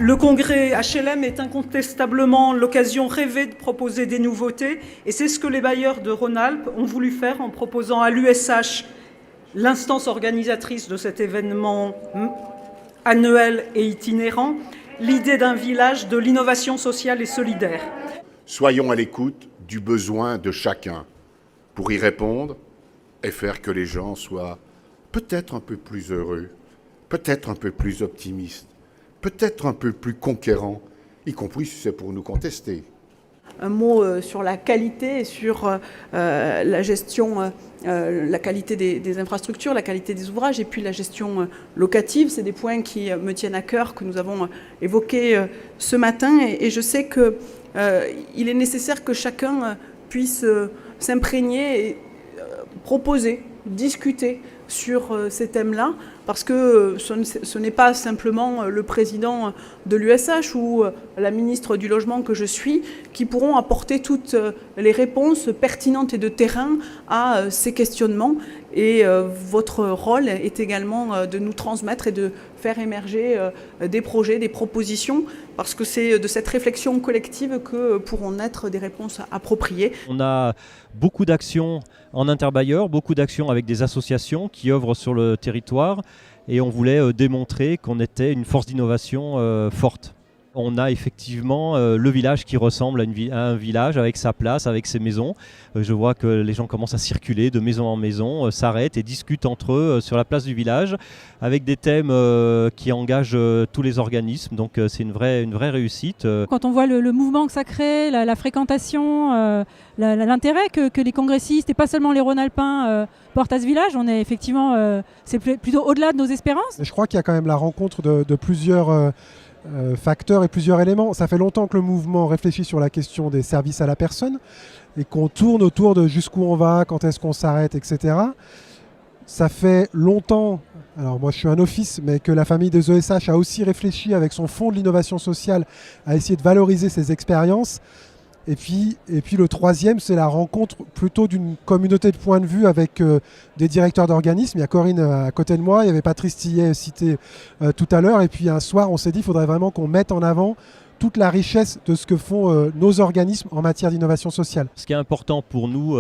Le congrès HLM est incontestablement l'occasion rêvée de proposer des nouveautés et c'est ce que les bailleurs de Rhône-Alpes ont voulu faire en proposant à l'USH, l'instance organisatrice de cet événement annuel et itinérant, l'idée d'un village de l'innovation sociale et solidaire. Soyons à l'écoute du besoin de chacun pour y répondre et faire que les gens soient peut-être un peu plus heureux, peut-être un peu plus optimistes, peut-être un peu plus conquérants, y compris si c'est pour nous contester. Un mot sur la qualité et sur la gestion, la qualité des infrastructures, la qualité des ouvrages et puis la gestion locative. C'est des points qui me tiennent à cœur, que nous avons évoqués ce matin. Et je sais qu'il est nécessaire que chacun puisse s'imprégner et proposer, discuter sur ces thèmes-là, parce que ce n'est pas simplement le président de l'USH ou la ministre du Logement que je suis qui pourront apporter toutes les réponses pertinentes et de terrain à ces questionnements. Et votre rôle est également de nous transmettre et de faire émerger des projets, des propositions, parce que c'est de cette réflexion collective que pourront naître des réponses appropriées. On a beaucoup d'actions en interbailleur, beaucoup d'actions avec des associations qui œuvrent sur le territoire et on voulait démontrer qu'on était une force d'innovation forte. On a effectivement le village qui ressemble à un village avec sa place, avec ses maisons. Je vois que les gens commencent à circuler de maison en maison, s'arrêtent et discutent entre eux sur la place du village avec des thèmes qui engagent tous les organismes. Donc c'est une vraie réussite. Quand on voit le mouvement que ça crée, la fréquentation, l'intérêt que les congressistes et pas seulement les Rhône-Alpins portent à ce village, on est effectivement, c'est plutôt au-delà de nos espérances. Je crois qu'il y a quand même la rencontre de plusieurs facteurs et plusieurs éléments. Ça fait longtemps que le mouvement réfléchit sur la question des services à la personne et qu'on tourne autour de jusqu'où on va, quand est-ce qu'on s'arrête, etc. Ça fait longtemps, alors moi je suis un office, mais que la famille des ESH a aussi réfléchi avec son fonds de l'innovation sociale à essayer de valoriser ces expériences. Et puis le troisième, c'est la rencontre plutôt d'une communauté de points de vue avec des directeurs d'organismes. Il y a Corinne à côté de moi, il y avait Patrice Tillet cité tout à l'heure. Et puis un soir, on s'est dit qu'il faudrait vraiment qu'on mette en avant toute la richesse de ce que font nos organismes en matière d'innovation sociale. Ce qui est important pour nous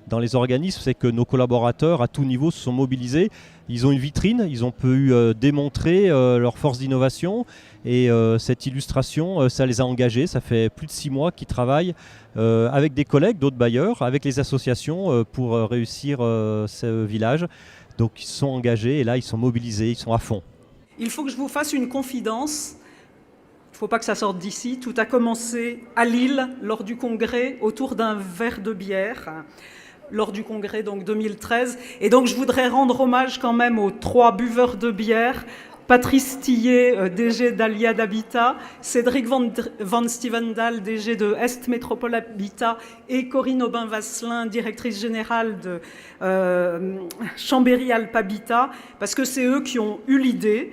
dans les organismes, c'est que nos collaborateurs à tout niveau se sont mobilisés. Ils ont une vitrine, ils ont pu démontrer leur force d'innovation et cette illustration, ça les a engagés. Ça fait plus de 6 mois qu'ils travaillent avec des collègues, d'autres bailleurs, avec les associations pour réussir ce village. Donc ils se sont engagés et là ils sont mobilisés, ils sont à fond. Il faut que je vous fasse une confidence. Il ne faut pas que ça sorte d'ici. Tout a commencé à Lille, lors du congrès, autour d'un verre de bière, lors du congrès donc 2013. Et donc je voudrais rendre hommage quand même aux 3 buveurs de bière, Patrice Tillet, DG d'Aliad Habitat, Cédric Van Stevendal, DG de Est Métropole Habitat, et Corinne Aubin-Vasselin, directrice générale de Chambéry Alpes Habitat, parce que c'est eux qui ont eu l'idée,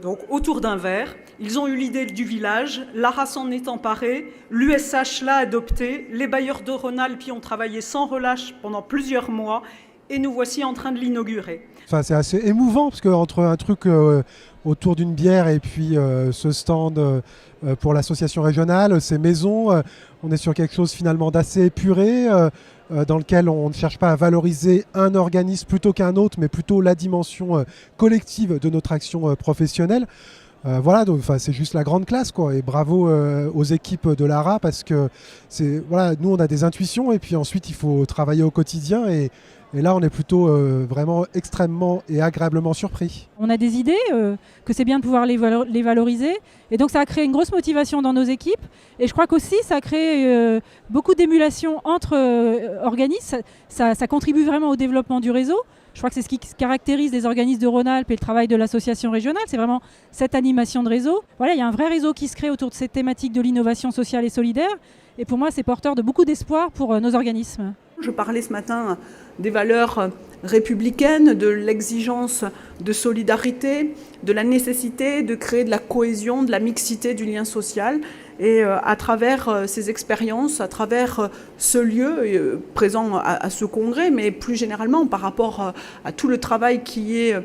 donc autour d'un verre. Ils ont eu l'idée du village, l'ARA s'en est emparée, l'USH l'a adopté, les bailleurs de Rhône-Alpes y ont travaillé sans relâche pendant plusieurs mois, et nous voici en train de l'inaugurer. Enfin, c'est assez émouvant parce qu'entre un truc autour d'une bière et puis ce stand pour l'association régionale, ces maisons, on est sur quelque chose finalement d'assez épuré dans lequel on ne cherche pas à valoriser un organisme plutôt qu'un autre, mais plutôt la dimension collective de notre action professionnelle. Voilà, donc c'est juste la grande classe, quoi. Et bravo aux équipes de l'ARA parce que voilà, nous on a des intuitions et puis ensuite il faut travailler au quotidien et là on est plutôt vraiment extrêmement et agréablement surpris. On a des idées, que c'est bien de pouvoir les valoriser et donc ça a créé une grosse motivation dans nos équipes et je crois qu'aussi ça a créé beaucoup d'émulation entre organismes, ça contribue vraiment au développement du réseau. Je crois que c'est ce qui caractérise les organismes de Rhône-Alpes et le travail de l'association régionale, c'est vraiment cette animation de réseau. Voilà, il y a un vrai réseau qui se crée autour de cette thématique de l'innovation sociale et solidaire. Et pour moi, c'est porteur de beaucoup d'espoir pour nos organismes. Je parlais ce matin des valeurs républicaines, de l'exigence de solidarité, de la nécessité de créer de la cohésion, de la mixité, du lien social. Et à travers ces expériences, à travers ce lieu présent à ce congrès, mais plus généralement par rapport à tout le travail qui est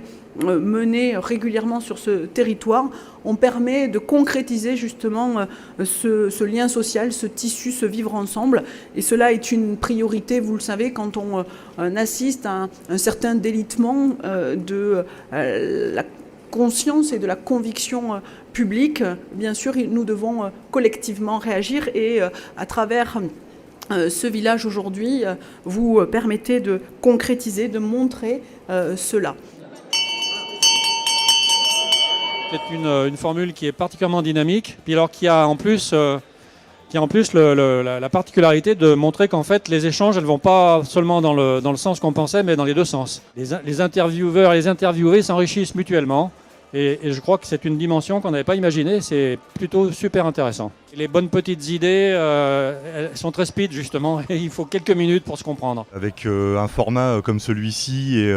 mené régulièrement sur ce territoire, on permet de concrétiser justement ce lien social, ce tissu, ce vivre ensemble. Et cela est une priorité, vous le savez, quand on assiste à un certain délitement de la conscience et de la conviction publique. Bien sûr, nous devons collectivement réagir et à travers ce village aujourd'hui, vous permettez de concrétiser, de montrer cela. C'est une formule qui est particulièrement dynamique, puis alors qui a en plus, la particularité de montrer qu'en fait les échanges, elles ne vont pas seulement dans le sens qu'on pensait, mais dans les deux sens. Les intervieweurs et les interviewés s'enrichissent mutuellement. Et je crois que c'est une dimension qu'on n'avait pas imaginée, c'est plutôt super intéressant. Les bonnes petites idées, elles sont très speed justement, et il faut quelques minutes pour se comprendre. Avec un format comme celui-ci, et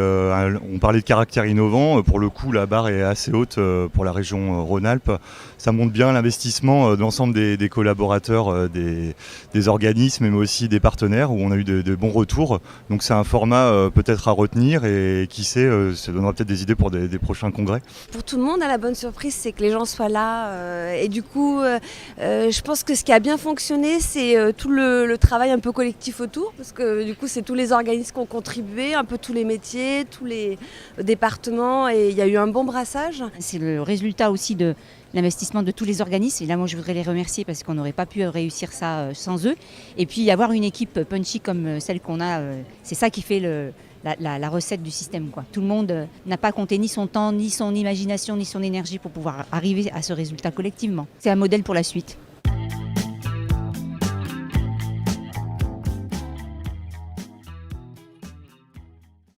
on parlait de caractère innovant, pour le coup la barre est assez haute pour la région Rhône-Alpes. Ça montre bien l'investissement de l'ensemble des collaborateurs, des organismes, mais aussi des partenaires, où on a eu de bons retours. Donc c'est un format peut-être à retenir, et qui sait, ça donnera peut-être des idées pour des prochains congrès. Pour tout le monde, la bonne surprise, c'est que les gens soient là. Et du coup, je pense que ce qui a bien fonctionné, c'est tout le travail un peu collectif autour. Parce que du coup, c'est tous les organismes qui ont contribué, un peu tous les métiers, tous les départements. Et il y a eu un bon brassage. C'est le résultat aussi de l'investissement de tous les organismes. Et là, moi, je voudrais les remercier parce qu'on n'aurait pas pu réussir ça sans eux. Et puis, avoir une équipe punchy comme celle qu'on a, c'est ça qui fait la recette du système, quoi. Tout le monde n'a pas compté ni son temps, ni son imagination, ni son énergie pour pouvoir arriver à ce résultat collectivement. C'est un modèle pour la suite.